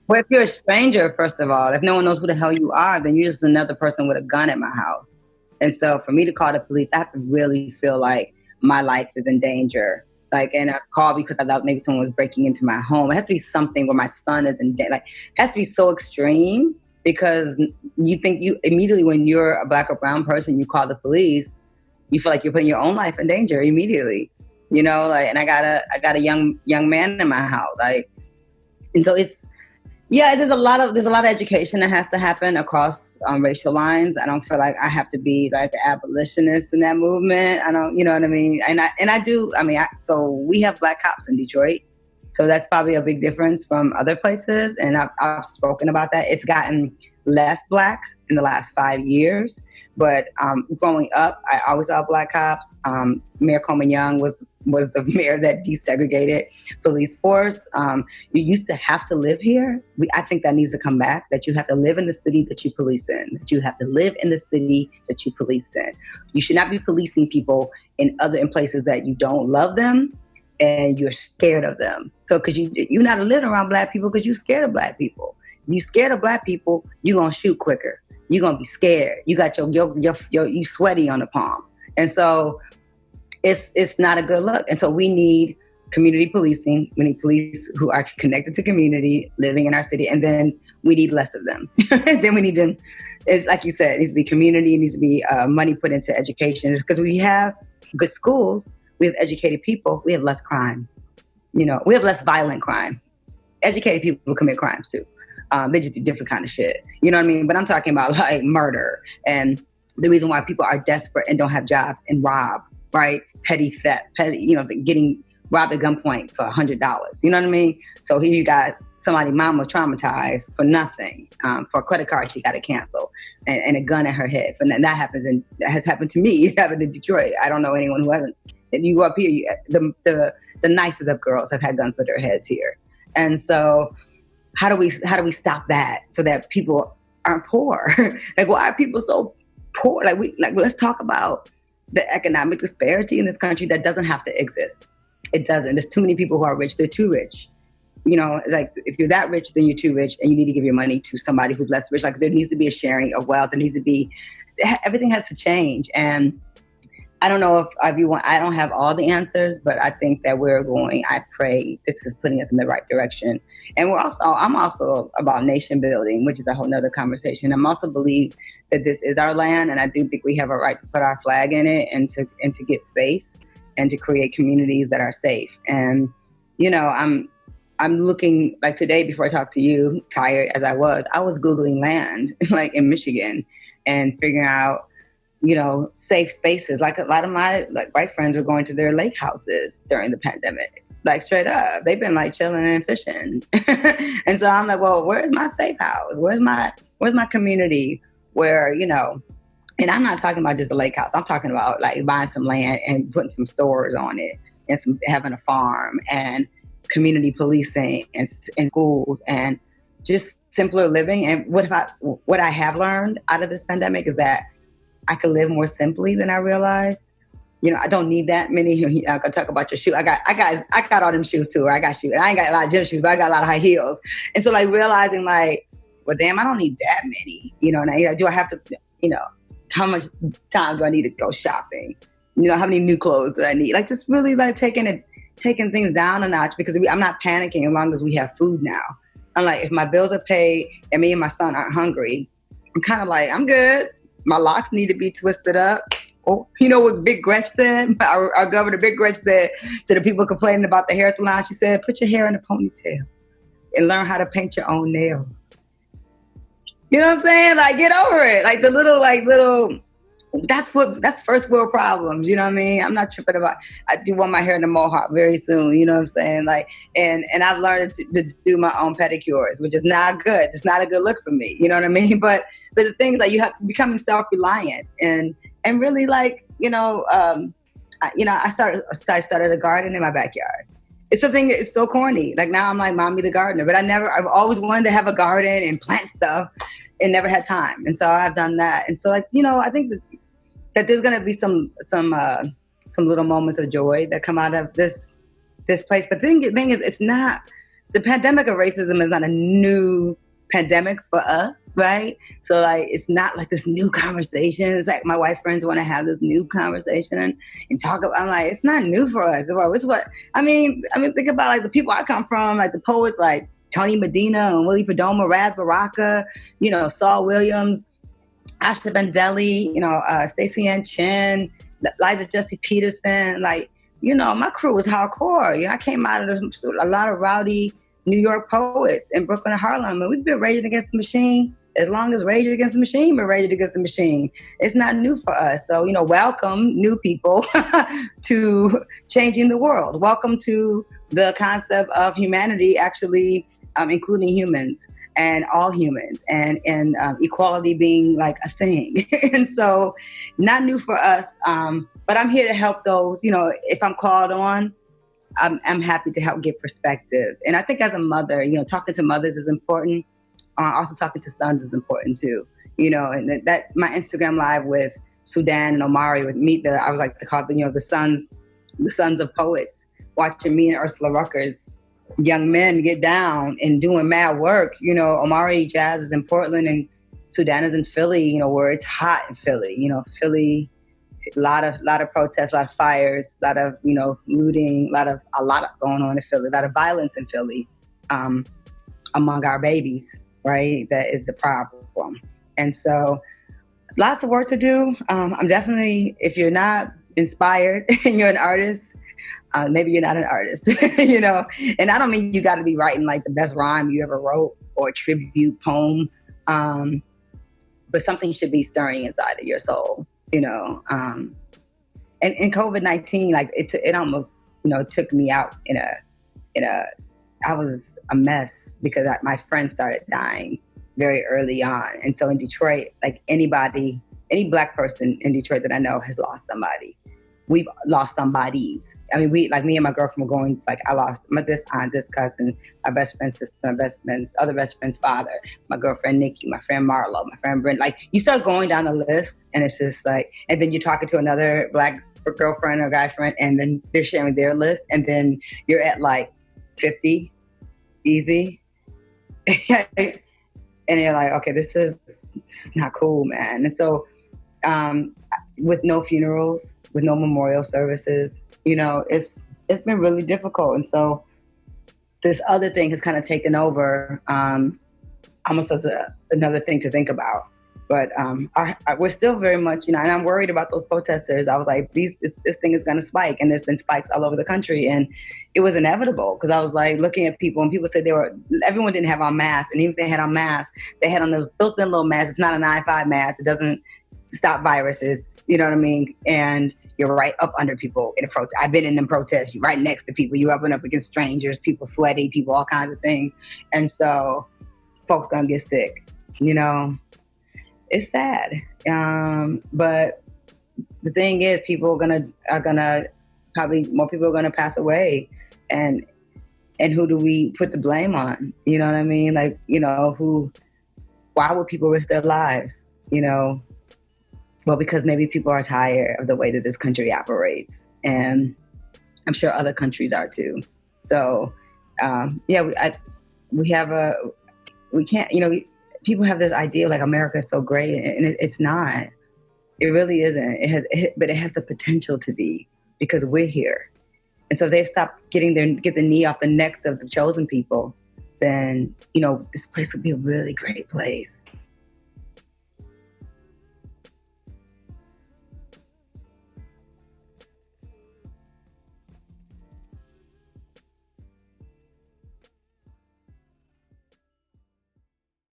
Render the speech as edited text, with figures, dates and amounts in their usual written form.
Well, if you're a stranger, first of all, if no one knows who the hell you are, then you're just another person with a gun at my house. And so for me to call the police, I have to really feel like my life is in danger. Like, and I call because I thought maybe someone was breaking into my home. It has to be something where my son is in danger. Like, it has to be so extreme because you think you immediately, when you're a black or brown person, you call the police, you feel like you're putting your own life in danger immediately. You know, like, and I got a young man in my house. Like, and so it's, yeah, there's a lot of education that has to happen across racial lines. I don't feel like I have to be like an abolitionist in that movement. I don't, you know what I mean? And I do. I mean, so we have black cops in Detroit, so that's probably a big difference from other places. And I've spoken about that. It's gotten less black in the last 5 years, but growing up, I always saw black cops. Mayor Coleman Young was the mayor that desegregated police force. You used to have to live here. I think that needs to come back, that you have to live in the city that you police in, that you have to live in the city that you police in. You should not be policing people in places that you don't love them and you're scared of them. So, because you're not living around black people because you're scared of black people. If you're scared of black people, you're going to shoot quicker. You're going to be scared. You got you sweaty on the palm. And so, it's not a good look. And so we need community policing. We need police who are connected to community, living in our city. And then we need less of them. Then we need them, it's like you said, it needs to be community, it needs to be money put into education. Because we have good schools, we have educated people, we have less crime. You know, we have less violent crime. Educated people commit crimes too. They just do different kind of shit. You know what I mean? But I'm talking about like murder and the reason why people are desperate and don't have jobs and rob. Right? Petty theft, getting robbed at gunpoint for $100. You know what I mean? So here you got somebody mama traumatized for nothing, for a credit card she got to cancel, and a gun at her head. But that has happened to me. It's happened in Detroit. I don't know anyone who hasn't. If you go up here, the nicest of girls have had guns to their heads here. And so how do we stop that so that people aren't poor? Like, why are people so poor? Let's talk about the economic disparity in this country that doesn't have to exist. It doesn't. There's too many people who are rich. They're too rich. You know, it's like if you're that rich, then you're too rich and you need to give your money to somebody who's less rich. Like there needs to be a sharing of wealth. There needs to be, everything has to change. And I don't know if I don't have all the answers, but I think that I pray this is putting us in the right direction. And I'm also about nation building, which is a whole nother conversation. I'm also believe that this is our land. And I do think we have a right to put our flag in it and to get space and to create communities that are safe. And, you know, I'm looking, like today before I talked to you, tired as I was Googling land like in Michigan and figuring out, you know, safe spaces. Like a lot of my white friends are going to their lake houses during the pandemic, like straight up. They've been like chilling and fishing. And so I'm like, well, where's my safe house? Where's my community where, you know, and I'm not talking about just a lake house. I'm talking about like buying some land and putting some stores on it and having a farm and community policing and schools and just simpler living. And what I have learned out of this pandemic is that I can live more simply than I realized. You know, I don't need that many. I can talk about your shoes. I got all them shoes too. I got shoes. And I ain't got a lot of gym shoes, but I got a lot of high heels. And so like realizing like, well, damn, I don't need that many. You know, and do I have to, you know, how much time do I need to go shopping? You know, how many new clothes do I need? Like just really like taking things down a notch because I'm not panicking as long as we have food now. I'm like, if my bills are paid and me and my son aren't hungry, I'm kind of like, I'm good. My locks need to be twisted up. Oh, you know what Big Gretch said? Our governor, Big Gretch, said to the people complaining about the hair salon, she said, put your hair in a ponytail and learn how to paint your own nails. You know what I'm saying? Like, get over it. Like, that's first world problems. You know what I mean? I'm not tripping about, I do want my hair in a mohawk very soon. You know what I'm saying? Like, and I've learned to do my own pedicures, which is not good. It's not a good look for me. You know what I mean? But the things like you have to becoming self-reliant and really like, I started a garden in my backyard. It's something it's so corny. Like now I'm like mommy the gardener, but I've always wanted to have a garden and plant stuff and never had time. And so I've done that. And so like, you know, I think that there's going to be some little moments of joy that come out of this place. But the thing is, it's not the pandemic of racism is not a new pandemic for us, right? So like, it's not like this new conversation. It's like my white friends want to have this new conversation and talk about. I'm like, it's not new for us. It's what I mean. Think about like the people I come from, like the poets like Tony Medina and Willie Perdomo, Raz Baraka, Saul Williams, Asha Bandeli, Stacey Ann Chin, Liza Jessie Peterson. Like, my crew was hardcore. I came out of a lot of rowdy New York poets in Brooklyn and Harlem, and we've been raging against the machine as long as Rage Against the Machine been raging against the machine. It's not new for us. So, welcome new people to changing the world. Welcome to the concept of humanity actually including humans and all humans and equality being like a thing. And so not new for us, but I'm here to help those, if I'm called on, I'm happy to help give perspective. And I think as a mother, talking to mothers is important. Also talking to sons is important too. And that my Instagram live with Sudan and Omari would meet I was like to call the sons of poets, watching me and Ursula Rucker's young men get down and doing mad work. Omari Jazz is in Portland and Sudan is in Philly, where it's hot in Philly. Philly, a lot of protests, a lot of fires, a lot of looting, a lot of going on in Philly, a lot of violence in Philly among our babies, right? That is the problem. And so lots of work to do. I'm definitely, if you're not inspired and you're an artist, maybe you're not an artist, and I don't mean you got to be writing like the best rhyme you ever wrote or a tribute poem, but something should be stirring inside of your soul. And COVID-19, like it almost, took me out I was a mess because my friends started dying very early on. And so in Detroit, like any Black person in Detroit that I know has lost somebody. We've lost somebodies. I mean, me and my girlfriend were going, like I lost this aunt, this cousin, my best friend's sister, my other best friend's father, my girlfriend Nikki, my friend Marlo, my friend Brent. Like you start going down the list and it's just like, and then you're talking to another Black girlfriend or guy friend and then they're sharing their list and then you're at like 50, easy. And you're like, okay, this is not cool, man. And so with no funerals, with no memorial services, it's been really difficult. And so this other thing has kind of taken over almost as another thing to think about. But we're still very much, and I'm worried about those protesters. I was like, this thing is going to spike, and there's been spikes all over the country, and it was inevitable because I was like looking at people, and people said everyone didn't have on masks, and even if they had on masks, they had on those thin little masks. It's not a 9-5 mask. It doesn't stop viruses. You know what I mean? And you're right up under people in a protest. I've been in them protests. You're right next to people. You're up and up against strangers, people sweaty, people, all kinds of things, and so folks gonna get sick. It's sad, but the thing is, people are gonna probably more people are gonna pass away, and who do we put the blame on? You know what I mean? Like, why would people risk their lives? Well, because maybe people are tired of the way that this country operates, and I'm sure other countries are too. So, we can't, people have this idea like America is so great, and it's not. It really isn't. But it has the potential to be because we're here. And so if they stop get the knee off the necks of the chosen people, then this place would be a really great place.